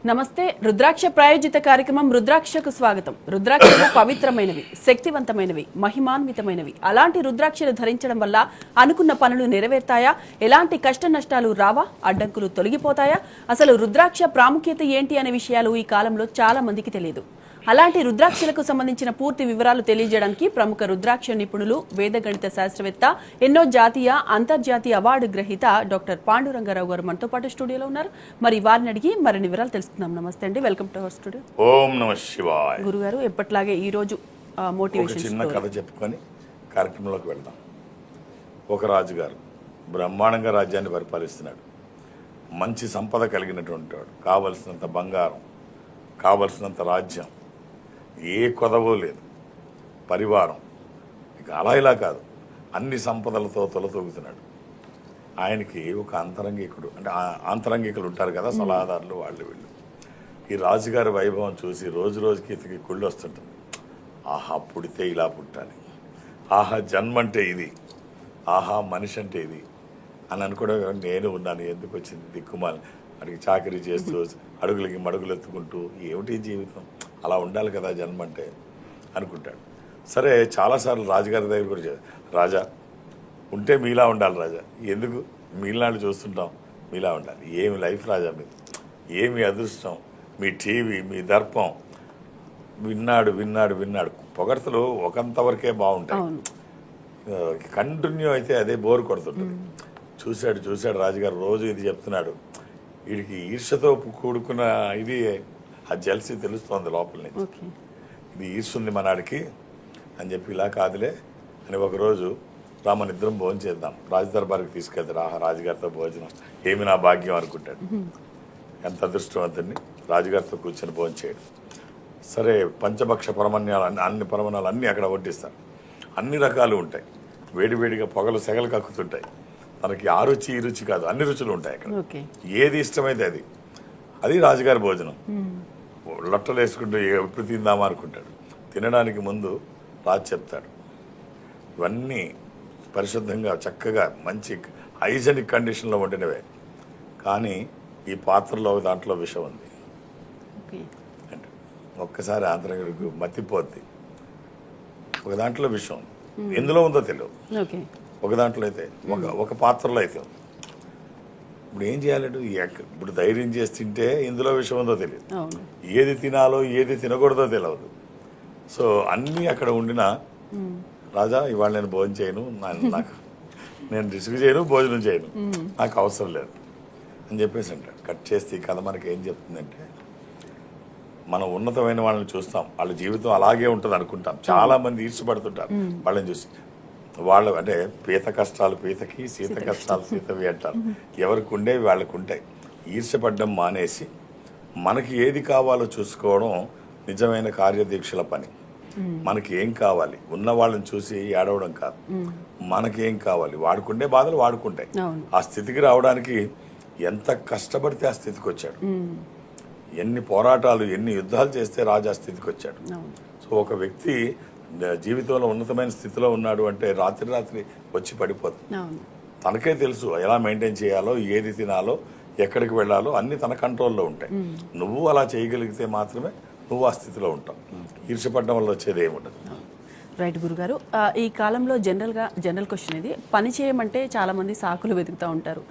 నమస్తే. రుద్రాక్ష ప్రాయోజిత కార్యక్రమం రుద్రాక్షకు స్వాగతం. రుద్రాక్షలు పవిత్రమైనవి, శక్తివంతమైనవి, మహిమాన్వితమైనవి. అలాంటి రుద్రాక్షలు ధరించడం వల్ల అనుకున్న పనులు నెరవేరుతాయా? ఎలాంటి కష్ట నష్టాలు రావా? అడ్డంకులు తొలగిపోతాయా? అసలు రుద్రాక్ష ప్రాముఖ్యత ఏంటి అనే విషయాలు ఈ కాలంలో చాలా మందికి తెలియదు. అలాంటి రుద్రాక్షలకు సంబంధించిన పూర్తి వివరాలు తెలియజేయడానికి ప్రముఖ రుద్రాక్ష నిపుణులు, వేదగణిత శాస్త్రవేత్త, ఎన్నో జాతీయ అంతర్జాతీయ అవార్డు గ్రహీత డాక్టర్ పాండురంగారావు గారు మనతో పాటు స్టూడియోలో ఉన్నారు. మరి వారిని అడిగి మరిన్ని వివరాలు తెలుసుకుందాం. నమస్తే అండి, వెల్కమ్ టు అవర్ స్టూడియో. ఓం నమః శివాయ. గురుగారు, ఎప్పట్లాగే ఈ రోజు మోటివేషన్ చిన్న కథ చెప్పుకొని కార్యక్రమంలోకి వెళ్దాం. ఒక రాజుగారు బ్రహ్మాండంగా రాజ్యాన్ని పరిపాలిస్తున్నాడు. మంచి సంపద కలిగినటువంటి వాడు, కావలసినంత బంగారం, కావలసినంత రాజ్యం, ఏ కొదవో లేదు, పరివారం. ఇక అలా ఇలా కాదు, అన్ని సంపదలతో తొలతూగుతున్నాడు. ఆయనకి ఒక అంతరంగికుడు, అంటే అంతరంగికులు ఉంటారు కదా, సలహాదారులు, వాళ్ళు వీళ్ళు. ఈ రాజుగారి వైభవం చూసి రోజు రోజుకి ఇతనికి కుళ్ళు వస్తుంటుంది. ఆహా, పుడితే ఇలా పుట్టాలి, ఆహా జన్మ అంటే ఇది, ఆహా మనిషి అంటే ఇది అని అనుకోవడం. నేను ఉన్నాను, ఎందుకు వచ్చింది దిక్కుమాలి, అడిగి చాకరీ చేస్తూ అడుగులకి మడుగులు ఎత్తుకుంటూ ఏమిటి జీవితం, అలా ఉండాలి కదా జన్మ అంటే అనుకుంటాడు. సరే, చాలాసార్లు రాజుగారి దగ్గర కూడా రాజా ఉంటే మీలా ఉండాలి రాజా, ఎందుకు మీలాంటి చూస్తుంటాం, మీలా ఉండాలి. ఏమి లైఫ్ రాజా మీరు, ఏమి అదృష్టం, మీ టీవీ, మీ దర్పం. విన్నాడు విన్నాడు విన్నాడు. పొగడ్తలు ఒకంతవరకే బాగుంటాయి, కంటిన్యూ అయితే అదే బోర్ కొడుతుంటుంది. చూశాడు చూశాడు రాజుగారు రోజు ఇది చెప్తున్నాడు. వీడికి ఈర్ష్యతో కూడుకున్న ఇది, ఆ జెల్సీ తెలుస్తోంది లోపల నుంచి. ఇది ఈర్ష్య మనాడికి అని చెప్పి, ఇలా కాదులే అని ఒకరోజు రామన్ ఇద్దరం భోజనం చేద్దాం, రాజదర్బార్కి తీసుకెళ్తాడు. ఆహా, రాజుగారితో భోజనం, ఏమి నా భాగ్యం అనుకుంటాడు. ఎంత అదృష్టవంతుడిని, రాజుగారితో కూర్చొని భోజనం చేయడం. సరే, పంచభక్ష పరమన్యాలు, అన్ని పరమణాలు అన్నీ అక్కడ వడ్డిస్తారు. అన్ని రకాలు ఉంటాయి, వేడివేడిగా పొగలు సెగలు కక్కుతుంటాయి. మనకి ఆ రుచి ఈ రుచి కాదు, అన్ని రుచులు ఉంటాయి అక్కడ. ఏది ఇష్టమైతే అది, అది రాజుగారి భోజనం. లొట్టలు వేసుకుంటూ ఎప్పుడు తిందామా అనుకుంటాడు. తినడానికి ముందు రాజు చెప్తాడు, ఇవన్నీ పరిశుద్ధంగా చక్కగా మంచి హైజెనిక్ కండిషన్లో వండినవే, కానీ ఈ పాత్రలో దాంట్లో విషం ఉంది అంటే ఒక్కసారి ఆంధ్రకి మతిపోద్ది. ఒక దాంట్లో విషం ఎందులో ఉందో తెలియదు, ఒక దాంట్లో అయితే ఒక పాత్రలో అయితే. ఇప్పుడు ఏం చేయాలంటే, ఇప్పుడు ధైర్యం చేసి తింటే ఇందులో విషయం ఉందో తెలియదు, ఏది తినాలో ఏది తినకూడదో తెలియదు. సో అన్నీ అక్కడ ఉండిన రాజా, ఇవాళ నేను భోజనం చేయను, నాకు నేను రిస్క్ చేయను, భోజనం చేయను, నాకు అవసరం లేదు అని చెప్పేసి అంటాడు. కట్ చేస్తే ఈ కథ మనకి ఏం చెప్తుందంటే, మనం ఉన్నతమైన వాళ్ళని చూస్తాం, వాళ్ళ జీవితం అలాగే ఉంటుంది అనుకుంటాం. చాలా మంది ఈర్ష్యపడుతుంటారు వాళ్ళని చూసి. వాళ్ళు అంటే పీత కష్టాలు పీతకి, సీత కష్టాలు సీతవి అంటారు. ఎవరికి ఉండేవి వాళ్ళకు ఉంటాయి. ఈర్ష్యపడ్డం మానేసి మనకి ఏది కావాలో చూసుకోవడం నిజమైన కార్యదీక్షల పని. మనకి ఏం కావాలి, ఉన్న వాళ్ళని చూసి ఏడవడం కాదు, మనకి ఏం కావాలి, వాడుకుండే బాధలు వాడుకుంటాయి. ఆ స్థితికి రావడానికి ఎంత కష్టపడితే ఆ స్థితికి వచ్చాడు, ఎన్ని పోరాటాలు ఎన్ని యుద్ధాలు చేస్తే రాజు ఆ స్థితికి వచ్చాడు. సో ఒక వ్యక్తి జీవితంలో ఉన్నతమైన స్థితిలో ఉన్నాడు అంటే రాత్రి రాత్రి వచ్చి పడిపోతుంది. తనకే తెలుసు ఎలా మెయింటైన్ చేయాలో, ఏది తినాలో, ఎక్కడికి వెళ్ళాలో అన్ని తన కంట్రోల్లో ఉంటాయి. నువ్వు అలా చేయగలిగితే మాత్రమే నువ్వు ఆ స్థితిలో ఉంటావు. ఈర్ష్యపడడం వల్ల వచ్చేది ఏముండదు. రైట్ గురుగారు, ఈ కాలంలో జనరల్ క్వశ్చన్ ఇది. పని చేయమంటే చాలా మంది సాకులు వెతుకుతూ ఉంటారు,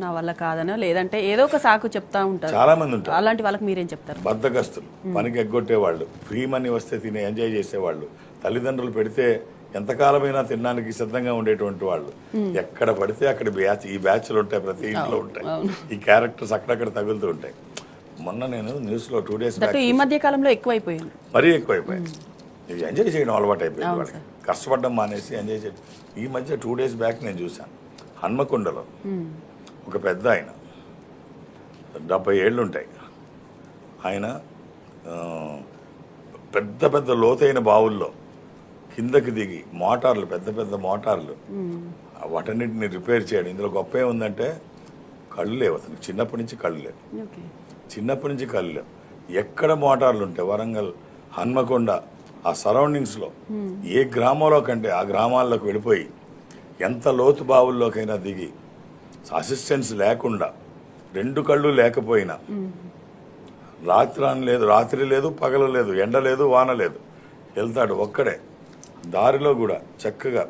నా వల్ల కాదనో లేదంటే ఏదో ఒక సాకు చెప్తా ఉంటారు. చాలా మంది ఉంటారు. అలాంటి వాళ్ళకి మీరేం చెప్తారు? బద్దగస్తులు, పనికి ఎగ్గొట్టేవాళ్ళు, ఫ్రీ మనీ వస్తే తినే ఎంజాయ్ చేసేవాళ్ళు, తల్లిదండ్రులు పెడితే ఎంతకాలమైనా తినడానికి సిద్ధంగా ఉండేటువంటి వాళ్ళు. ఎక్కడ పడితే అక్కడ బ్యాచ్, ఈ బ్యాచ్లు ఉంటాయి, ప్రతి ఇంట్లో ఉంటాయి. ఈ క్యారెక్టర్స్ అక్కడక్కడ తగులుతూ ఉంటాయి. మొన్న నేను న్యూస్లో 2 days ఈ మధ్య కాలంలో ఎక్కువైపోయింది, మరీ ఎక్కువైపోయింది. ఇది ఎంజాయ్ చేయడం అలవాటు అయిపోయింది వాళ్ళకి, కష్టపడడం మానేసి ఎంజాయ్ చేయడం. ఈ మధ్య 2 days బ్యాక్ నేను చూశాను, హన్మకొండలో ఒక పెద్ద ఆయన, 70 ఏళ్ళు ఉంటాయి ఆయన, పెద్ద పెద్ద లోతైన బావుల్లో కిందకి దిగి మోటార్లు, పెద్ద పెద్ద మోటార్లు, వాటన్నిటిని రిపేర్ చేయడం. ఇందులో గొప్ప ఏముందంటే కళ్ళు లేవు అతనికి, చిన్నప్పటి నుంచి కళ్ళు లేవు, చిన్నప్పటి నుంచి కళ్ళు లేవు. ఎక్కడ మోటార్లు ఉంటాయి, వరంగల్, హన్మకొండ, ఆ సరౌండింగ్స్లో ఏ గ్రామంలో కంటే ఆ గ్రామాల్లోకి వెళ్ళిపోయి ఎంత లోతు బావుల్లోకైనా దిగి, అసిస్టెన్స్ లేకుండా, 2 కళ్ళు లేకపోయినా రాత్రి లేదు పగలు లేదు, ఎండ లేదు వాన లేదు, వెళ్తాడు ఒక్కడే. దారిలో కూడా చక్కగా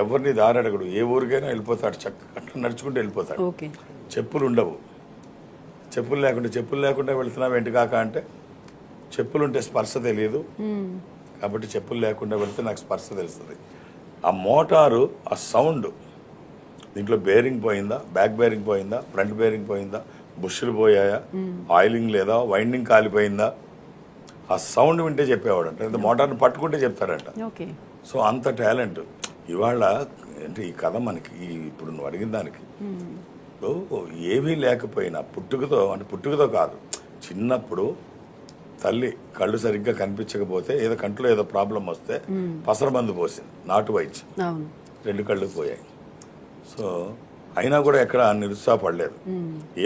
ఎవరిని దారి అడగడు, ఏ ఊరికైనా వెళ్ళిపోతాడు, చక్కగా అట్లా నడుచుకుంటూ వెళ్ళిపోతాడు. ఓకే. చెప్పులు ఉండవు, చెప్పులు లేకుండా వెళ్తున్నావు ఏంటి కాక అంటే, చెప్పులుంటే స్పర్శ తెలియదు కాబట్టి చెప్పులు లేకుండా వెళ్తే నాకు స్పర్శ తెలుస్తుంది. ఆ మోటారు, ఆ సౌండ్, దీంట్లో బేరింగ్ పోయిందా, బ్యాక్ బేరింగ్ పోయిందా, ఫ్రంట్ బేరింగ్ పోయిందా, బుష్లు పోయాయా, ఆయిలింగ్ లేదా, వైండింగ్ కాలిపోయిందా, ఆ సౌండ్ వింటే చెప్పేవాడు అంట. మోటార్ని పట్టుకుంటే చెప్తారంట. ఓకే. సో అంత టాలెంట్ ఇవాళ అంటే ఈ కథ మనకి ఇప్పుడు నువ్వు అడిగిన దానికి ఏమీ లేకపోయినా పుట్టుకతో కాదు, చిన్నప్పుడు తల్లి కళ్ళు సరిగ్గా కనిపించకపోతే ఏదో కంట్లో ఏదో ప్రాబ్లం వస్తే పసరమందు పోసింది, నాటు వైద్యం, 2 కళ్ళు పోయాయి. సో అయినా కూడా ఎక్కడ నిరుత్సాహపడలేదు,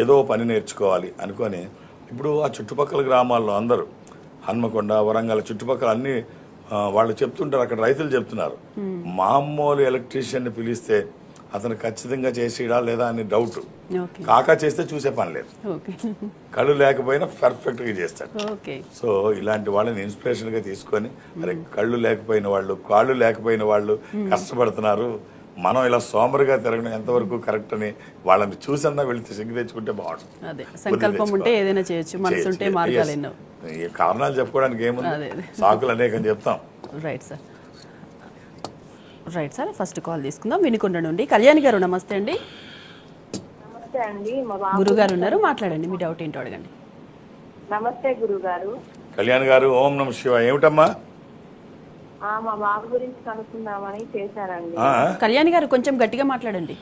ఏదో పని నేర్చుకోవాలి అనుకొని ఇప్పుడు ఆ చుట్టుపక్కల గ్రామాల్లో అందరూ హన్మకొండ, వరంగల్ చుట్టుపక్కల అన్ని వాళ్ళు చెప్తుంటారు, అక్కడ రైతులు చెప్తున్నారు, మామూలు ఎలక్ట్రీషియన్ని పిలిస్తే అతను ఖచ్చితంగా చేసేయడా లేదా అని డౌట్, కాకా చేస్తే చూసే పని లేదు, కళ్ళు లేకపోయినా పర్ఫెక్ట్గా చేస్తాడు. సో ఇలాంటి వాళ్ళని ఇన్స్పిరేషన్గా తీసుకొని అరే కళ్ళు లేకపోయిన వాళ్ళు, కాళ్ళు లేకపోయిన వాళ్ళు కష్టపడుతున్నారు, మనం ఇలా సోమరుగా తిరగడం ఎంతవరకు కరెక్ట్ అని వాళ్ళని చూసన్నా వెళితే సిగ్గు తెచ్చుకుంటే బాగుంటుంది. సంకల్పం ఉంటే ఏదైనా చేయొచ్చు, మనసు ఉంటే మార్గాలు ఎన్నో. ఈ కారణాలు చెప్పుకోవడానికి ఏముంది, సాకులు అనేకని చెప్తాం. రైట్ సార్, ఫస్ట్ కాల్ తీసుకుందాం వినుకొండ నుండి. కళ్యాణి గారు నమస్తే అండి. నమస్తే అండి. గురుగారు ఉన్నారు, మాట్లాడండి, మీ డౌట్ ఏంటో అడగండి. నమస్తే గురుగారు. కళ్యాణ్ గారు, ఓం నమ శివ. ఏమిటమ్మా? మా బాబు గురించి కనుక్కుందామని చేశానండి. కళ్యాణి గారు కొంచెం గట్టిగా మాట్లాడండి.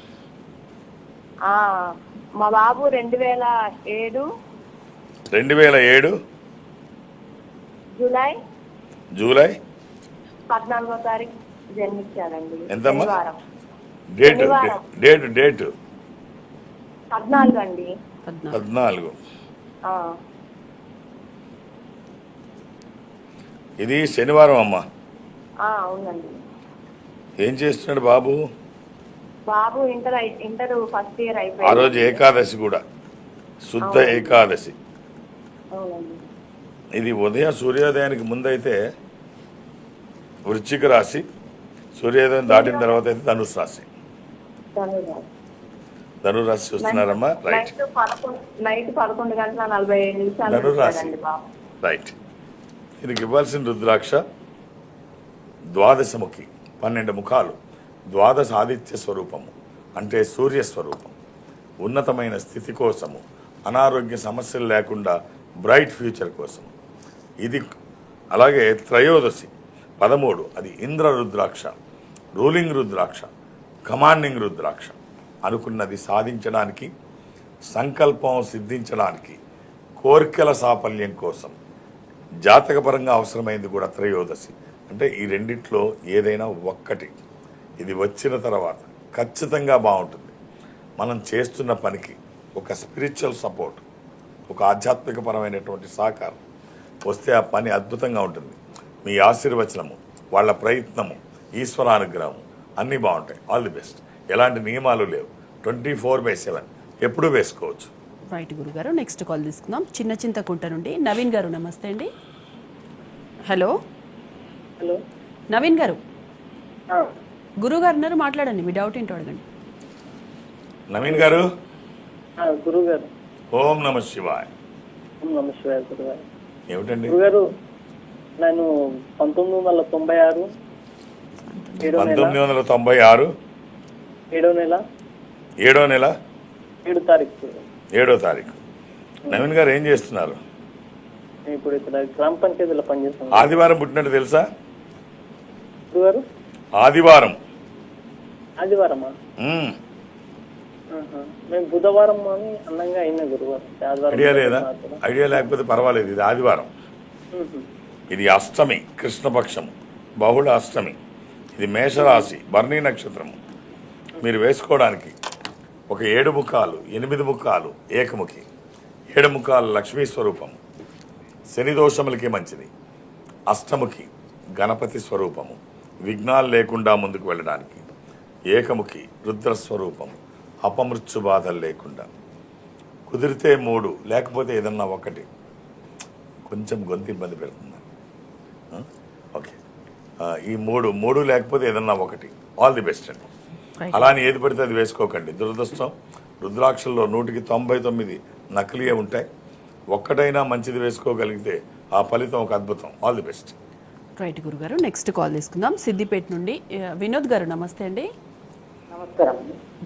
మా బాబు 2007 జూలై 14వ తారీఖు జన్మించారండి. ఎంతమ్మా డేట్? 14 అండి. 14. ఇది శనివారం అమ్మా. అవునండి. ఏం చేస్తున్నాడు బాబు? బాబు ఇంటర్ ఫస్ట్ ఇయర్ ఆ అయిపోయింది. రోజు ఏకాదశి కూడా, శుద్ధ ఏకాదశి. అవునండి. ఇది ఉదయం సూర్యోదయానికి ముందైతే వృశ్చిక రాశి, సూర్యోదయం దాటిన తర్వాత అయితే ధనుసు రాశి. ధనురాశి చూస్తున్నారమ్మా? రైట్. నైట్ 11:45 ధనురాశి. రైట్. దీనికి ఇవ్వాల్సిన రుద్రాక్ష ద్వాదశముఖి, 12 ముఖాలు, ద్వాదశ ఆదిత్య స్వరూపము అంటే సూర్య స్వరూపం, ఉన్నతమైన స్థితి కోసము, అనారోగ్య సమస్యలు లేకుండా బ్రైట్ ఫ్యూచర్ కోసం. ఇది అలాగే త్రయోదశి 13, అది ఇంద్ర రుద్రాక్ష, రూలింగ్ రుద్రాక్ష, కమాండింగ్ రుద్రాక్ష. అనుకున్నది సాధించడానికి, సంకల్పం సిద్ధించడానికి, కోరికల సాఫల్యం కోసం, జాతకపరంగా అవసరమైంది కూడా త్రయోదశి. అంటే ఈ రెండిట్లో ఏదైనా ఒక్కటి ఇది వచ్చిన తర్వాత ఖచ్చితంగా బాగుంటుంది. మనం చేస్తున్న పనికి ఒక స్పిరిచువల్ సపోర్ట్, ఒక ఆధ్యాత్మికపరమైనటువంటి సహకారం వస్తే ఆ పని అద్భుతంగా ఉంటుంది. మీ ఆశీర్వచనము, వాళ్ళ ప్రయత్నము, ఈశ్వరానుగ్రహము అన్నీ బాగుంటాయి. All the best. ఎలాంటి నియమాలు లేవు. 24/7 ఎప్పుడూ వేసుకోవచ్చు. రైట్ గురుగారు, నెక్స్ట్ కాల్ తీసుకుందాం. చిన్న చింతకుంట నుండి నవీన్ గారు. నమస్తే అండి. హలో నవీన్ గారు, గురుగారు ఉన్నారు, మాట్లాడండి, మీ డౌట్ ఏంటో అడగండి. నవీన్ గారు. గురుగారు, ఓం నమ శివాయ. గురుగారు. ఏమిటండి? గురుగారు, నేను 1996 7వ నెల 7వ తారీఖు. నవీన్ గారు ఏం చేస్తున్నారు? ఇప్పుడు ఇక్కడ గ్రామ పంచాయతీలో పనిచేస్తున్నాను. ఆదివారం పుట్టినట్టు తెలుసా? గురుగారు, ఆదివారమా? మేము బుధవారం అని అన్నంగా అయినా గురువారం. ఐడియా లేదా? ఐడియా లేకపోతే పర్వాలేదు. ఇది ఆదివారం. ఇది అష్టమి, కృష్ణపక్షము, బహుళ అష్టమి. ఇది మేషరాశి, భరణి నక్షత్రము. మీరు వేసుకోవడానికి ఒక 7 ముఖాలు, 8 ముఖాలు ఏకముఖి, 7 ముఖాలు లక్ష్మీ స్వరూపము, శని దోషములకి మంచిది. అష్టముఖి గణపతి స్వరూపము, విఘ్నాలు లేకుండా ముందుకు వెళ్ళడానికి. ఏకముఖి రుద్రస్వరూపము, అపమృత్యు బాధలు లేకుండా. కుదిరితే 3, లేకపోతే ఏదన్నా ఒకటి. కొంచెం గొంతు ఇబ్బంది పెడుతుంది. ఓకే, ఈ మూడు లేకపోతే ఏదన్నా ఒకటి. ఆల్ ది బెస్ట్ అండి. అలానే ఏది పడితే అది వేసుకోకండి. దురదృష్టం, రుద్రాక్షల్లో 199 నకిలీయే ఉంటాయి. ఒక్కటైనా మంచిది వేసుకోగలిగితే ఆ ఫలితం ఒక అద్భుతం. All the best. రైట్ గురుగారు, నెక్స్ట్ కాల్ తీసుకుందాం. సిద్దిపేట నుండి వినోద్ గారు నమస్తే అండి. నమస్కారం.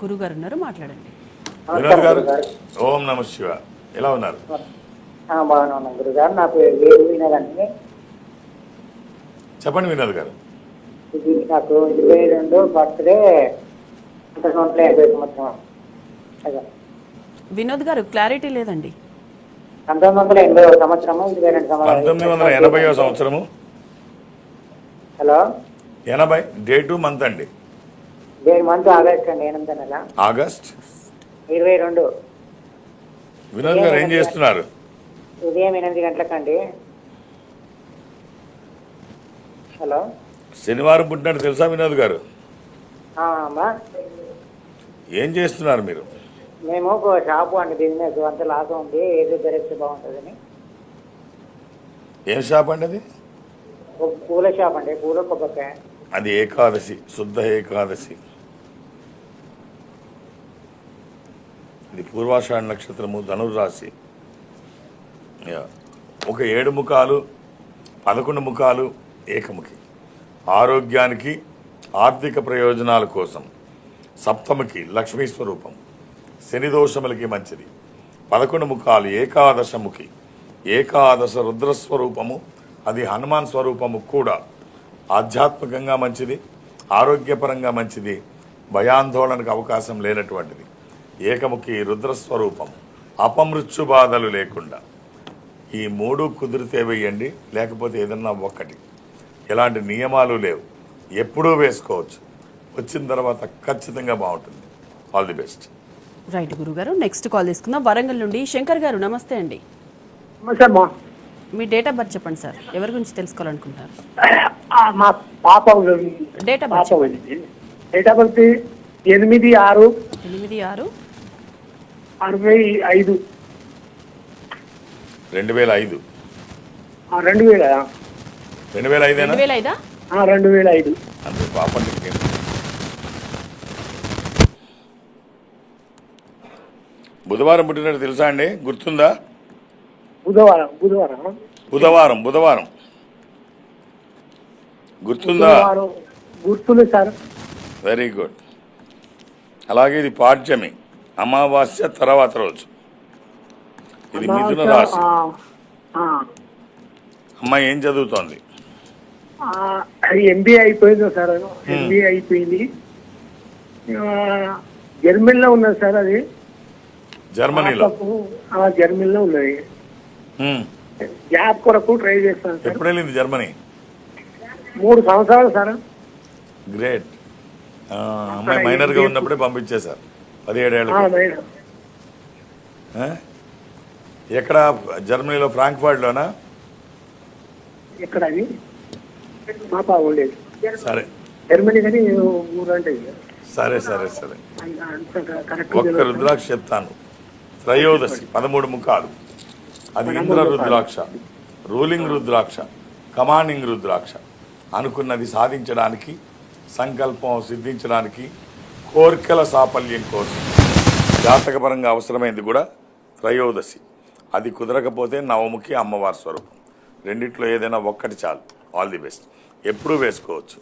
గురుగారు ఉన్నారు, మాట్లాడండి. వినోద్ గారు, ఓం నమ శివ. ఎలా ఉన్నారు? బాగానే ఉన్నాం గురుగారు. నా పేరు వేరు వినోదండి. చెప్పండి వినోద్ గారు. ఇది నాకు 22 బర్త్డే, 1980 సంవత్సరం. వినోద్ గారు క్లారిటీ లేదండి. 1980 సంవత్సరము, 22 సంవత్సరం. 1980వ సంవత్సరము. హలో, 80 డేటు మంత్ అండి. డేట్ మంత్ ఆగస్ట్ అండి, 8వ నెల, ఆగస్ట్ 22. వినోద్ గారు ఏం చేస్తున్నారు? ఉదయం 8 గంటలకండి. హలో, శనివారం పుట్టినట్టు తెలుసా వినోద్ గారు? అమ్మా, ఏం చేస్తున్నారు మీరు? మేము ఒక షాపు అండి, బిజినెస్ అంత లాస్ ఉంది, ఏదో ధరిస్తే బాగుంటుందని. ఏం షాప్ అండి అది? ఒక పూల షాప్ అండి, పూల కొబ్బరికాయ. అది ఏకాదశి, శుద్ధ ఏకాదశి. ఇది పూర్వాషాఢ నక్షత్రము, ధనుర్రాశి. ఒక 7 ముఖాలు, 11 ముఖాలు, ఏకముఖి. ఆరోగ్యానికి, ఆర్థిక ప్రయోజనాల కోసం. సప్తముఖి లక్ష్మీ స్వరూపం, శని దోషములకి మంచిది. 11 ముఖాలు, ఏకాదశముఖి, ఏకాదశ రుద్రస్వరూపము. అది హనుమాన్ స్వరూపము కూడా. ఆధ్యాత్మికంగా మంచిది, ఆరోగ్యపరంగా మంచిది, భయాందోళనకు అవకాశం లేనటువంటిది. ఏకముఖి రుద్రస్వరూపం, అపమృత్యు బాధలు లేకుండా. ఈ 3 కుదిరితే వేయండి, లేకపోతే ఏదన్నా ఒక్కటి. ఎలాంటి నియమాలు లేవు, ఎప్పుడూ వేసుకోవచ్చు. వచ్చిన తర్వాత ఖచ్చితంగా బాగుంటుంది. All the best. రైట్ గురుగారు, నెక్స్ట్ కాల్ తీసుకుందాం. వరంగల్ నుండి శంకర్ గారు నమస్తే అండి. మీ డేట్ ఆఫ్ బర్త్ చెప్పండి సార్, ఎవరి గురించి తెలుసుకోవాలనుకుంటున్నారు? మా పాప డేట్ ఆఫ్ బర్త్ చెప్పండి. Date of birth 8/6/65. 2005. 2000. 2005 2005 2005. అంతే పాపండి. బుధవారం పుట్టినట్టు తెలుసా అండి? గుర్తుందా? బుధవారం గుర్తుందా? గుర్తుంది సార్. Very good. అలాగే ఇది పాడ్యమి, అమావాస్య తర్వాత రోజు. ఇది మిథున రాశి. అమ్మాయి ఏం చదువుతోంది? MBA అయిపోయింది సార్. MBA అయిపోయింది. జర్మనీలో ఉన్నది సార్. అది జర్మనీలో. జర్మనీలో ఉన్నది. జాబ్ కొరకు ట్రై చేస్తాను సార్. ఎప్పుడు వెళ్ళింది జర్మనీ? 3 సంవత్సరాలు సార్. గ్రేట్. అమ్మాయి మైనర్ గా ఉన్నప్పుడే పంపించేశారు, 17 ఏళ్ళకి. ఎక్కడ జర్మనీలో? ఫ్రాంక్ఫర్ట్ లోనా? ఎక్కడ అది? మా పాప ఉండేది. సరే జర్మనీ కానీ ఊరంటే. సరే ఒక్క రుద్రాక్ష చెప్తాను. త్రయోదశి, 13 ముఖాలు. అది ఇంద్ర రుద్రాక్ష, రూలింగ్ రుద్రాక్ష, కమాండింగ్ రుద్రాక్ష. అనుకున్నది సాధించడానికి, సంకల్పం సిద్ధించడానికి, కోరికల సాఫల్యం కోసం జాతకపరంగా అవసరమైంది కూడా త్రయోదశి. అది కుదరకపోతే నవముఖి, అమ్మవారి స్వరూపం. రెండిట్లో ఏదైనా ఒక్కటి చాలు. All the best. ఎప్పుడూ వేసుకోవచ్చు.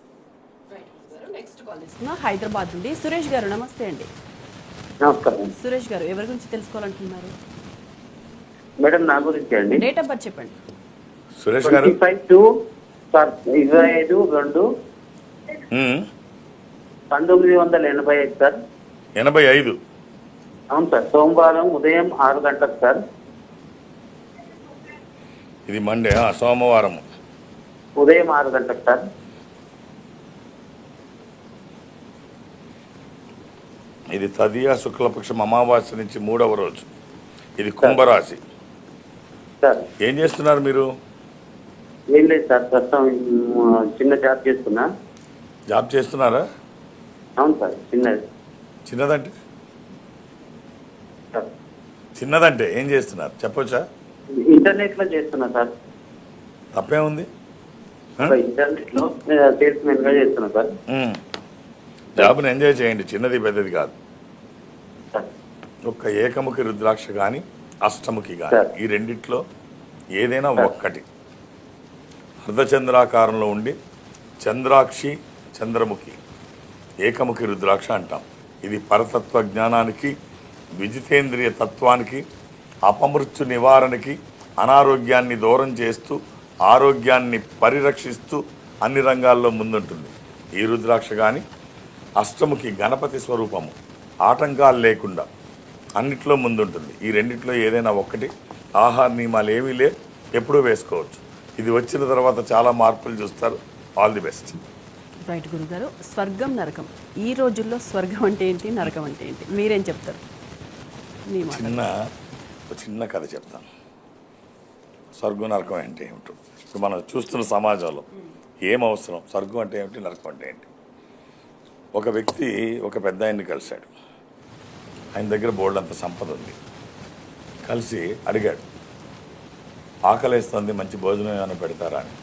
హైదరాబాద్ నుండి సురేష్ గారు నమస్తే అండి. నమస్కారం సురేష్ గారు, ఎవరి గురించి తెలుసుకోవాలనుకుంటున్నారు? మేడం, నా గురించి అండి. డేట్ ఆఫ్ బర్త్ చెప్పండి. సురేష్ గారు 25/2/1985 సార్. 85. అవును సార్. సోమవారం ఉదయం 6 గంటలకు సార్. ఇది మండే, సోమవారం ఉదయం 6 గంటలకు సార్. ఇది తదియ శుక్లపక్షం అమావాస్య నుంచి 3వ రోజు. ఇది కుంభరాశి. సార్ ఏం చేస్తున్నారు మీరు? ఏం లేదు సార్, ప్రస్తుతం చిన్న జాబ్ చేస్తున్నా. జాబ్ చేస్తున్నారా? అవును సార్, చిన్నది. చిన్నదంటే సార్ చిన్నదంటే ఏం చేస్తున్నారు చెప్పొచ్చా? ఇంటర్నెట్ లో చేస్తున్నా సార్. తప్పేముంది? ఒక ఇంటర్నెట్లో సేల్స్ మెన్ గా చేస్తున్నా సార్. జాబ్ని ఎంజాయ్ చేయండి, చిన్నది పెద్దది కాదు. సార్, ఒక్క ఏకముఖి రుద్రాక్ష కానీ అష్టముఖి కానీ సార్. ఈ రెండిట్లో ఏదైనా ఒక్కటి అర్ధచంద్రాకారంలో ఉండి చంద్రాక్షి చంద్రముఖి ఏకముఖి రుద్రాక్ష అంటాం. ఇది పరతత్వ జ్ఞానానికి, విజితేంద్రియ తత్వానికి, అపమృత్యు నివారణకి, అనారోగ్యాన్ని దూరం చేస్తూ ఆరోగ్యాన్ని పరిరక్షిస్తూ అన్ని రంగాల్లో ముందుంటుంది ఈ రుద్రాక్ష. కానీ అష్టముఖి గణపతి స్వరూపము, ఆటంకాలు లేకుండా అన్నిట్లో ముందుంటుంది. ఈ రెండిట్లో ఏదైనా ఒక్కటి, ఆహార నియమాలు ఏమీ లే, ఎప్పుడూ వేసుకోవచ్చు. ఇది వచ్చిన తర్వాత చాలా మార్పులు చూస్తారు. All the best. రైట్ గురుగారు, స్వర్గం నరకం ఈ రోజుల్లో స్వర్గం అంటే ఏంటి, నరకం అంటే ఏంటి, మీరేం చెప్తారు? మీ మాట. ఒక చిన్న కథ చెప్తాను. స్వర్గం నరకం అంటే ఏమిటో ఇప్పుడు మనం చూస్తున్న సమాజంలో ఏం అవసరం, స్వర్గం అంటే ఏమిటి, నరకం అంటే ఏంటి. ఒక వ్యక్తి ఒక పెద్ద ఆయన్ని కలిశాడు. ఆయన దగ్గర బోల్డ్ అంత సంపద ఉంది. కలిసి అడిగాడు, ఆకలేస్తుంది, మంచి భోజనం ఏమైనా పెడతారా అని.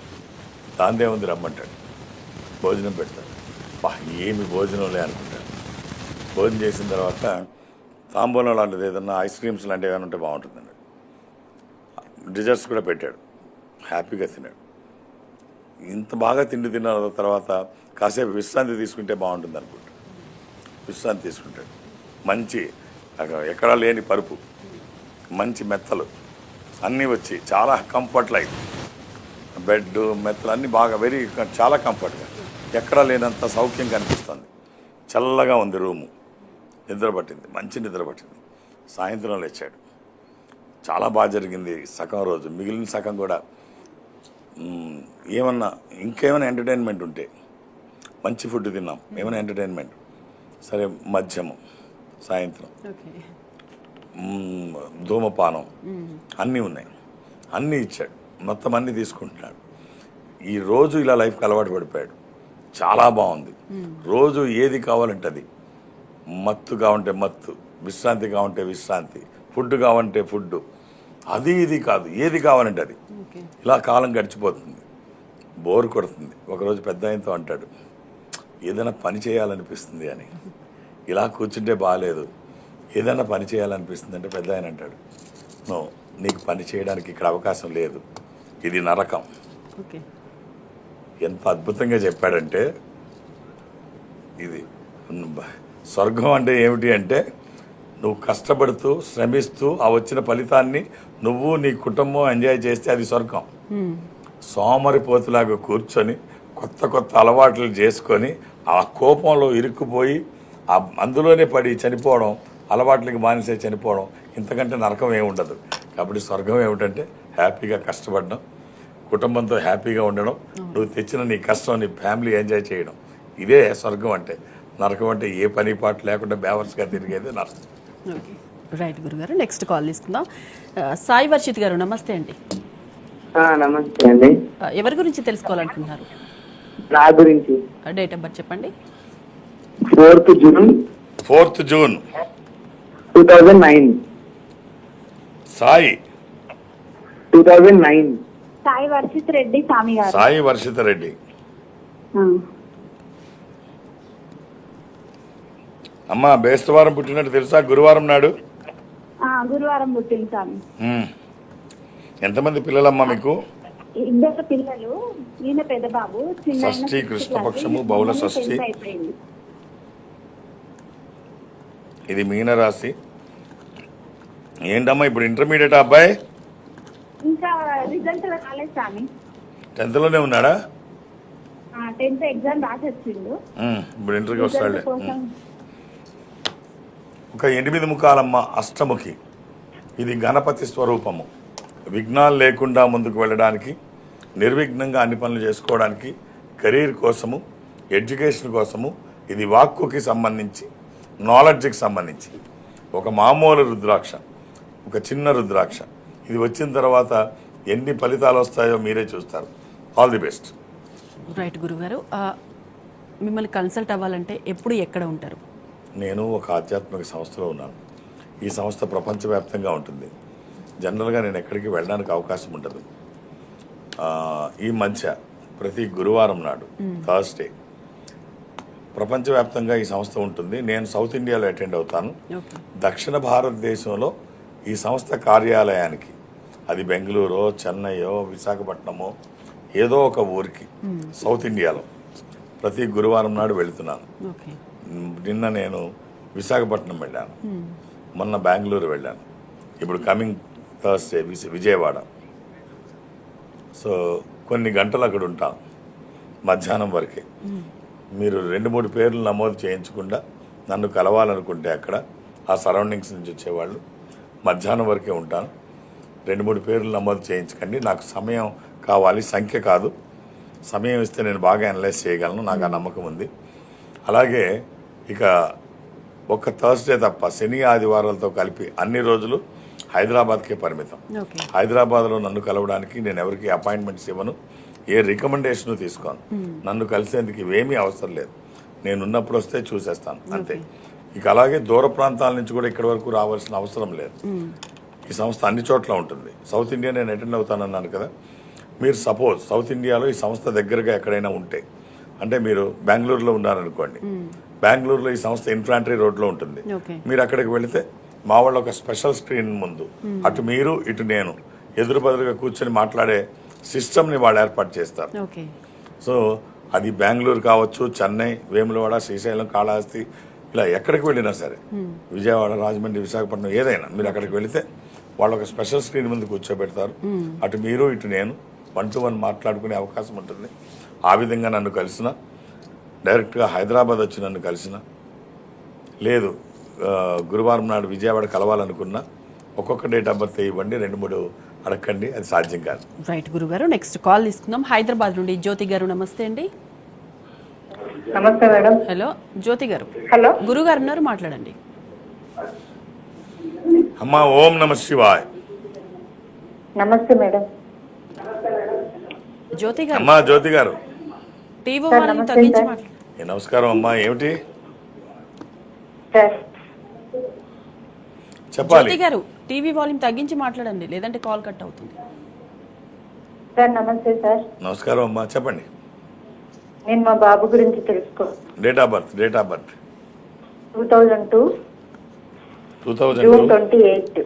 దాందే ఉంది, రమ్మంటాడు. భోజనం పెడతాడు. బా ఏమి భోజనంలే అనుకుంటాడు. భోజనం చేసిన తర్వాత తాంబూలం లాంటిది ఏదన్నా ఐస్ క్రీమ్స్ లాంటివి ఏమైనా ఉంటే బాగుంటుందండి. డిజర్ట్స్ కూడా పెట్టాడు. హ్యాపీగా తిన్నాడు. ఇంత బాగా తిండి తిన్న తర్వాత కాసేపు విశ్రాంతి తీసుకుంటే బాగుంటుంది అనుకుంటాడు. విశ్రాంతి తీసుకుంటాడు. మంచి ఎక్కడా లేని పరుపు, మంచి మెత్తలు అన్నీ వచ్చి చాలా కంఫర్ట్ లైఫ్, బెడ్ మెత్తలు అన్నీ బాగా చాలా కంఫర్ట్గా, ఎక్కడా లేనంత సౌఖ్యం కనిపిస్తుంది. చల్లగా ఉంది రూము. నిద్ర పట్టింది, మంచి నిద్ర పట్టింది. సాయంత్రం లేచాడు. చాలా బాగా జరిగింది సగం రోజు. మిగిలిన సగం కూడా ఇంకేమైనా ఎంటర్టైన్మెంట్ ఉంటే, మంచి ఫుడ్ తిన్నాం, ఏమైనా ఎంటర్టైన్మెంట్ సరే, మద్యము సాయంత్రం, ధూమపానం అన్నీ ఉన్నాయి. అన్నీ ఇచ్చాడు. మొత్తం అన్నీ తీసుకుంటున్నాడు. ఈ రోజు ఇలా లైఫ్కి అలవాటు పడిపోయాడు. చాలా బాగుంది. రోజు ఏది కావాలంటే అది, మత్తు కావంటే మత్తు, విశ్రాంతి కావంటే విశ్రాంతి, ఫుడ్ కావంటే ఫుడ్, అది ఇది కాదు, ఏది కావాలంటే అది. ఇలా కాలం గడిచిపోతుంది. బోర్ కొడుతుంది. ఒకరోజు పెద్ద ఆయనతో అంటాడు, ఏదైనా పని చేయాలనిపిస్తుంది అని. ఇలా కూర్చుంటే బాగాలేదు, ఏదైనా పని చేయాలనిపిస్తుంది అంటే పెద్ద ఆయన అంటాడు, నో, నీకు పని చేయడానికి ఇక్కడ అవకాశం లేదు, ఇది నరకం. ఎంత అద్భుతంగా చెప్పాడంటే, ఇది స్వర్గం అంటే ఏమిటి అంటే, నువ్వు కష్టపడుతూ శ్రమిస్తూ ఆ వచ్చిన ఫలితాన్ని నువ్వు నీ కుటుంబం ఎంజాయ్ చేస్తే అది స్వర్గం. సోమరిపోతులాగా కూర్చొని కొత్త కొత్త అలవాట్లు చేసుకొని ఆ కోపంలో ఇరుక్కుపోయి అందులోనే పడి చనిపోవడం, అలవాట్లకి బానిసై చనిపోవడం, ఇంతకంటే నరకం ఏముండదు. కాబట్టి స్వర్గం ఏమిటంటే హ్యాపీగా కష్టపడడం, కుటుంబంతో హ్యాపీగా ఉండడం, నువ్వు తెచ్చిన నీ కష్టం నీ ఫ్యామిలీ ఎంజాయ్ చేయడం, ఇదే స్వర్గం అంటే. నరకం అంటే ఏ పని పాటు లేకుండా బేవర్స్గా తిరిగేది నరకం. రైట్ గురుగారు, నెక్స్ట్ కాల్ తీసుకుందాం. సాయి వర్షిత్ గారు, నమస్తే అండి. నమస్తే అండి. ఎవరి గురించి తెలుసుకోవాలనుకుంటున్నారు? నా గురించి. డేట్ ఆఫ్ బర్త్ చెప్పండి. 4th June 2009. సాయి 2009. సాయి వర్షిత్ రెడ్డి స్వామి గారు. సాయి వర్షిత రెడ్డి. అమ్మా, బేస్తవారం పుట్టినట్టు తెలుసా? గురువారం నాడు. గురువారం పుట్టింది స్వామి. ఎంతమంది పిల్లలమ్మా మీకు? 2 పిల్లలు. ఈయన పెద్ద బాబు, షష్ఠి కృష్ణపక్షము బహుళ షష్ఠి. అయిపోయింది. ఇది మీనరాశి. ఏంటమ్మా ఇప్పుడు ఇంటర్మీడియట్ అబ్బాయి? ఇంకా రిజల్ట్ రాలేదు స్వామి. 10th లోనే ఉన్నాడా? 10th ఎగ్జామ్ రాసి వచ్చిండు. ఇప్పుడు ఇంటర్కి వస్తాడులే. ఒక 8 ముఖాలమ్మ అష్టముఖి. ఇది గణపతి స్వరూపము. విఘ్నాలు లేకుండా ముందుకు వెళ్ళడానికి, నిర్విఘ్నంగా అన్ని పనులు చేసుకోవడానికి, కెరీర్ కోసము, ఎడ్యుకేషన్ కోసము, ఇది వాక్కుకి సంబంధించి, నాలెడ్జ్కి సంబంధించి ఒక మామూలు రుద్రాక్ష, ఒక చిన్న రుద్రాక్ష. ఇది వచ్చిన తర్వాత ఎన్ని ఫలితాలు వస్తాయో మీరే చూస్తారు. All the best. రైట్ గురుగారు, మిమ్మల్ని కన్సల్ట్ అవ్వాలంటే ఎప్పుడు ఎక్కడ ఉంటారు? నేను ఒక ఆధ్యాత్మిక సంస్థలో ఉన్నాను. ఈ సంస్థ ప్రపంచవ్యాప్తంగా ఉంటుంది. జనరల్గా నేను ఎక్కడికి వెళ్ళడానికి అవకాశం ఉండదు. ఈ మధ్య ప్రతి గురువారం నాడు థర్స్డే ప్రపంచవ్యాప్తంగా ఈ సంస్థ ఉంటుంది. నేను సౌత్ ఇండియాలో అటెండ్ అవుతాను. ఓకే. దక్షిణ భారతదేశంలో ఈ సంస్థ కార్యాలయానికి, అది బెంగళూరో చెన్నైయో విశాఖపట్నమో ఏదో ఒక ఊరికి సౌత్ ఇండియాలో ప్రతి గురువారం నాడు వెళుతున్నాను. ఓకే. నిన్న నేను విశాఖపట్నం వెళ్ళాను, మొన్న బెంగళూరు వెళ్ళాను, ఇప్పుడు కమింగ్ థర్స్డే విజయవాడ. సో కొన్ని గంటలు అక్కడ ఉంటాను, మధ్యాహ్నం వరకే. మీరు 2-3 పేర్లు నమోదు చేయించకుండా నన్ను కలవాలనుకుంటే అక్కడ ఆ సరౌండింగ్స్ నుంచి వచ్చేవాళ్ళు మధ్యాహ్నం వరకే ఉంటాను. 2-3 పేర్లు నమోదు చేయించకండి, నాకు సమయం కావాలి, సంఖ్య కాదు. సమయం ఇస్తే నేను బాగా అనలైజ్ చేయగలను, నాకు ఆ నమ్మకం ఉంది. అలాగే ఇక ఒక్క థర్స్డే తప్ప శని ఆదివారాలతో కలిపి అన్ని రోజులు హైదరాబాద్కే పరిమితం. ఓకే. హైదరాబాద్లో నన్ను కలవడానికి నేను ఎవరికి అపాయింట్మెంట్స్ ఇవ్వను, ఏ రికమెండేషన్ తీసుకోను. నన్ను కలిసేందుకు ఇవేమీ అవసరం లేదు, నేను ఉన్నప్పుడు వస్తే చూసేస్తాను అంతే. ఇక అలాగే దూర ప్రాంతాల నుంచి కూడా ఇక్కడి వరకు రావాల్సిన అవసరం లేదు. ఈ సంస్థ అన్ని చోట్ల ఉంటుంది. సౌత్ ఇండియా నేను అటెండ్ అవుతానన్నాను కదా, మీరు సపోజ్ సౌత్ ఇండియాలో ఈ సంస్థ దగ్గరగా ఎక్కడైనా ఉంటే, అంటే మీరు బెంగళూరులో ఉన్నారనుకోండి, బెంగళూరులో ఈ సంస్థ ఇన్ఫాంట్రీ రోడ్లో ఉంటుంది. ఓకే. మీరు అక్కడికి వెళితే మా వాళ్ళు ఒక స్పెషల్ స్క్రీన్ ముందు అటు మీరు ఇటు నేను ఎదురు బదులుగా కూర్చొని మాట్లాడే సిస్టమ్ని వాళ్ళు ఏర్పాటు చేస్తారు. ఓకే. సో అది బెంగళూరు కావచ్చు, చెన్నై, వేములవాడ, శ్రీశైలం, కాళహస్తి, ఇలా ఎక్కడికి వెళ్ళినా సరే, విజయవాడ, రాజమండ్రి, విశాఖపట్నం, ఏదైనా మీరు అక్కడికి వెళితే వాళ్ళు ఒక స్పెషల్ స్క్రీన్ ముందు కూర్చోబెడతారు. అటు మీరు ఇటు నేను 1-to-1 మాట్లాడుకునే అవకాశం ఉంటుంది. ఆ విధంగా నన్ను కలిసిన, డైరెక్ట్గా హైదరాబాద్ వచ్చి నన్ను కలిసిన, లేదు గురువారం నాడు విజయవాడ కలవాలనుకున్నా ఒక్కొక్క డేట్ ఆఫ్ బర్త్ ఇవ్వండి, 2-3 అడగండి, అది సాధ్యం కాదు. రైట్ గురుగారు, నెక్స్ట్ కాల్ తీసుకుందాం. హైదరాబాద్ నుండి జ్యోతి గారు, నమస్తే అండి. నమస్తే మేడం. హలో జ్యోతి గారు. హలో. గురుగారు ఉన్నారు, మాట్లాడండి. అమ్మా, ఓం నమ శివాయ్. నమస్తే మేడం. జ్యోతి గారు. అమ్మా జ్యోతి గారు. టీవీ సార్, వాళ్ళని నమస్తే తగ్గించి సార్. మాట్లాడండి. నమస్కారం అమ్మా, ఏమిటి సార్ చెప్పాలి? జ్యోతి గారు, టీవీ వాల్యూమ్ తగ్గించి మాట్లాడండి, లేదంటే కాల్ కట్ అవుతుంది. సార్ నమస్తే సార్. నమస్కారం అమ్మా, చెప్పండి. నేను మా బాబు గురించి తెలుసుకో. Date of birth 2002 2002 June 28.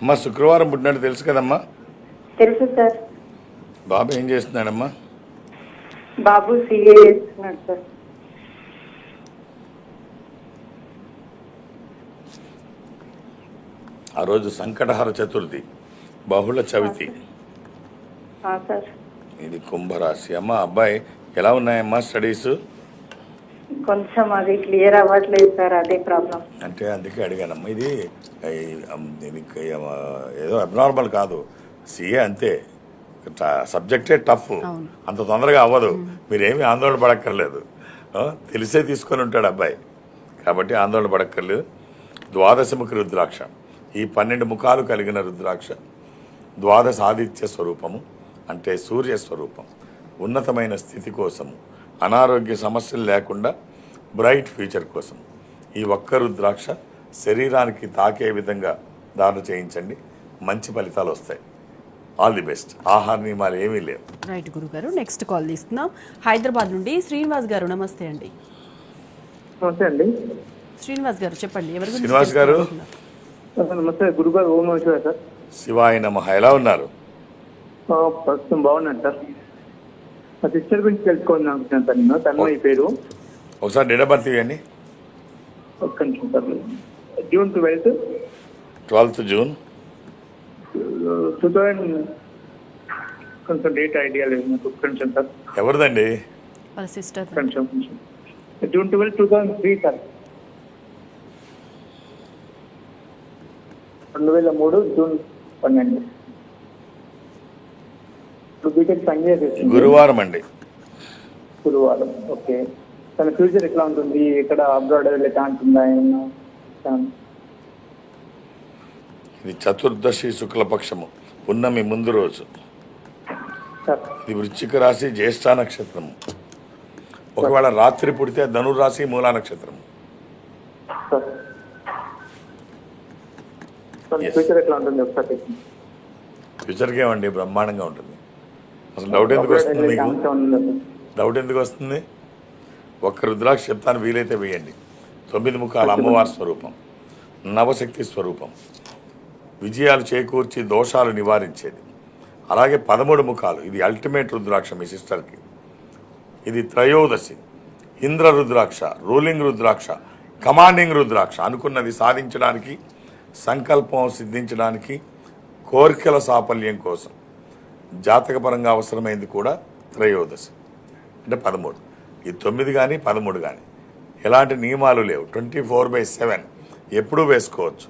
అమ్మా, శుక్రవారం పుట్టినట్టు తెలుసు కదమ్మా? తెలుసు సార్. బాబు ఏం చేస్తున్నాడమ్మా? బాబు సిఏ చేస్తున్నాడు సార్. ఆ రోజు సంకటహర చతుర్థి, బహుళ చవితి. సార్ ఇది కుంభరాశి. అమ్మా, అబ్బాయి ఎలా ఉన్నాయమ్మా స్టడీస్? కొంచెం అది క్లియర్ అవ్వట్లేదు సార్, అదే ప్రాబ్లం. అంటే అందుకే అడిగానమ్మా. ఇది ఏదో అబ్నార్మల్ కాదు, సిఏ అంతే, సబ్జెక్టే టఫ్, అంత తొందరగా అవ్వదు. మీరేమీ ఆందోళన పడక్కర్లేదు, తెలిసే తీసుకొని ఉంటాడు అబ్బాయి, కాబట్టి ఆందోళన పడక్కర్లేదు. ద్వాదశముఖి రుద్రాక్ష, ఈ 12 ముఖాలు కలిగిన రుద్రాక్ష ద్వాదశ ఆదిత్య స్వరూపము, అంటే సూర్య స్వరూపం. ఉన్నతమైన స్థితి కోసము, అనారోగ్య సమస్యలు లేకుండా బ్రైట్ ఫ్యూచర్ కోసం ఈ ఒక్క రుద్రాక్ష శరీరానికి తాకే విధంగా ధారణ చేయించండి, మంచి ఫలితాలు వస్తాయి. All the best. ఆహార నియమాలు ఏమీ లేవు. రైట్ గురుగారు, నెక్స్ట్ కాల్ తీసుకుందాం. హైదరాబాద్ నుండి శ్రీనివాస్ గారు, నమస్తే అండి. నమస్తే అండి. శ్రీనివాస్ గారు చెప్పండి, ఎవరి గురించి శ్రీనివాస్ గారు. తెలుసుకోవాలనుకుంటున్నారు? నమస్తే గురుగారు, ఓం నమ శివాయ సార్. శివాయ నమః. ఎలా ఉన్నారు? ప్రస్తుతం బాగున్నాను సార్. మా సిస్టర్ గురించి తెలుసుకోవాలని అనుకుంటున్నాను సార్. నేను తన్మయ్య పేరు. ఒకసారి డేట్ ఆఫ్ బర్త్ ఇవ్వండి. ఒక్క నిమిషం సార్. June 12th June 2000. కొంచెం డేట్ ఐడియా లేదు నాకు. ఒక్క నిమిషం సార్. ఎవరిదండి? వాళ్ళ సిస్టర్. కొంచెం జూన్ 12, 2003 సార్. 2003 జూన్ 12. ఇప్పుడు బీటెక్ పనిచేసేది. గురువారం అండి. గురువారం. ఓకే. తన ఫ్యూచర్ ఎట్లా ఉంటుంది? ఎక్కడ అబ్రాడ్ వెళ్ళే ఛాన్స్ ఉందా? ఏమన్నా ఇది చతుర్దశి శుక్లపక్షము, పున్నమి ముందు రోజు. సార్ ఇది వృశ్చిక రాశి, జ్యేష్ఠ నక్షత్రము. ఒకవేళ రాత్రి పుడితే ధనుర్రాశి మూలా నక్షత్రం. Sir sir Yes. ఫ్యూచర్ ఎట్లా ఉంటుంది ఒకసారి చెప్పండి. ఫ్యూచర్కి ఏమండి బ్రహ్మాండంగా ఉంటుంది. అసలు డౌట్ ఎందుకు వస్తుంది మీకు? ఛాన్స్ ఏమన్నా ఉందా సార్? డౌట్ ఎందుకు వస్తుంది? ఒక్క రుద్రాక్ష చెప్తాను, వీలైతే వేయండి. 9 ముఖాల అమ్మవారి స్వరూపం, నవశక్తి స్వరూపం, విజయాలు చేకూర్చి దోషాలు నివారించేది. అలాగే 13 ముఖాలు, ఇది అల్టిమేట్ రుద్రాక్ష మీ సిస్టర్కి. ఇది త్రయోదశి, ఇంద్ర రుద్రాక్ష, రూలింగ్ రుద్రాక్ష, కమాండింగ్ రుద్రాక్ష. అనుకున్నది సాధించడానికి, సంకల్పం సిద్ధించడానికి, కోరికల సాఫల్యం కోసం జాతకపరంగా అవసరమైంది కూడా త్రయోదశి అంటే 13. ఈ 9 కానీ 13 కానీ ఎలాంటి నియమాలు లేవు. 24/7 ఎప్పుడూ వేసుకోవచ్చు.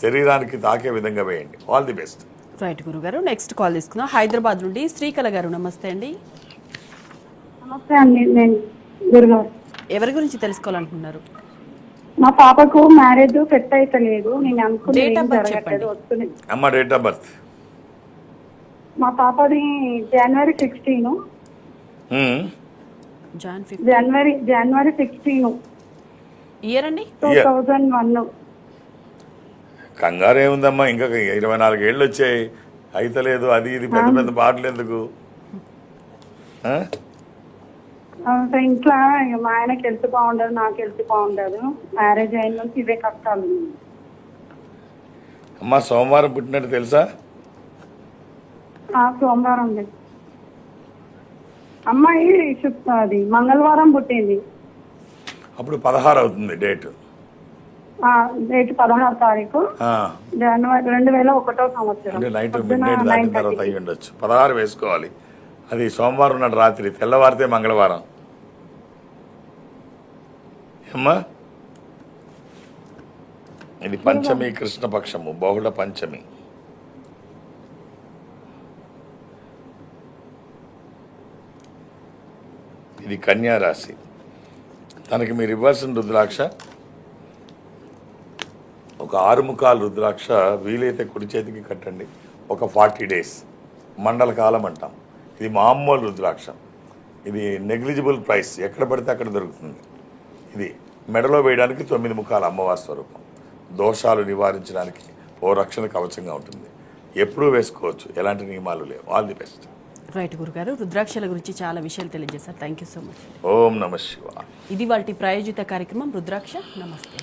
శరీరానికి తాకే విధంగా వేయండి. All the best. రైట్ గురుగారు, నెక్స్ట్ కాల్ తీసుకుందాం. హైదరాబాద్ నుండి శ్రీకళ గారు, నమస్తే అండి. నమస్తే అండి, నేను గురుగారు. ఎవరి గురించి తెలుసుకోవాలనుకుంటున్నారు? మా పాపకు మ్యారేజ్ సెట్ అయితే లేదు. నేను అనుకునే Date of birth జరగట్లేదు, చెప్పండి. వస్తుంది. అమ్మ డేట్ ఆఫ్ బర్త్. మా పాపది జనవరి 16, జాన్ 5 జనవరి 16, ఇయర్ అండి. 2001. కంగారు ఏముందమ్మా, ఇంకా 24 ఏళ్ళు వచ్చాయి, అయితలేదు. అది ఇది పెద్ద పెద్ద పాటలు ఎందుకు? ఆ? ఇంట్లో ఇక మా ఆయనకి హెల్త్ బాగుండదు, నాకు హెల్త్ బాగుండదు. మ్యారేజ్ అయిన నుంచి ఇవే కష్టాలు. అమ్మా సోమవారం పుట్టినట్టు తెలుసా? సోమవారం ఉంది. అమ్మాయి అది మంగళవారం పుట్టింది. అప్పుడు 16 అవుతుంది డేట్. డేట్ 16 తారీఖు జనవరి 2001 సంవత్సరం. అంటే నైట్ పొద్దున మిడ్ నైట్ దాటిన 9:30. తర్వాత అయ్యి ఉండొచ్చు. 16 వేసుకోవాలి. అది సోమవారం నాడు రాత్రి, తెల్లవారితే మంగళవారం. అమ్మా ఇది పంచమి, కృష్ణపక్షము, బహుళ పంచమి. ఇది కన్యా రాశి. తనకి మీరు ఇవ్వాల్సిన రుద్రాక్ష ఒక 6 ముఖాల రుద్రాక్ష వీలైతే కుడి చేతికి కట్టండి. ఒక 40 డేస్ మండల కాలం అంటాం. ఇది మామూలు రుద్రాక్ష. ఇది నెగ్లిజిబుల్ ప్రైస్, ఎక్కడ పడితే అక్కడ దొరుకుతుంది. ఇది మెడలో వేయడానికి 9 ముఖాల అమ్మవారి స్వరూపం. దోషాలు నివారించడానికి ఓ రక్షణ కవచంగా ఉంటుంది. ఎప్పుడూ వేసుకోవచ్చు, ఎలాంటి నియమాలు లేవు. All the best. రైట్ గురుగారు, రుద్రాక్షల గురించి చాలా విషయాలు తెలియజేశారు. Thank you so much. ఓం నమః శివాయ. ఇది వాటి ప్రాయోజిత కార్యక్రమం రుద్రాక్ష. నమస్తే.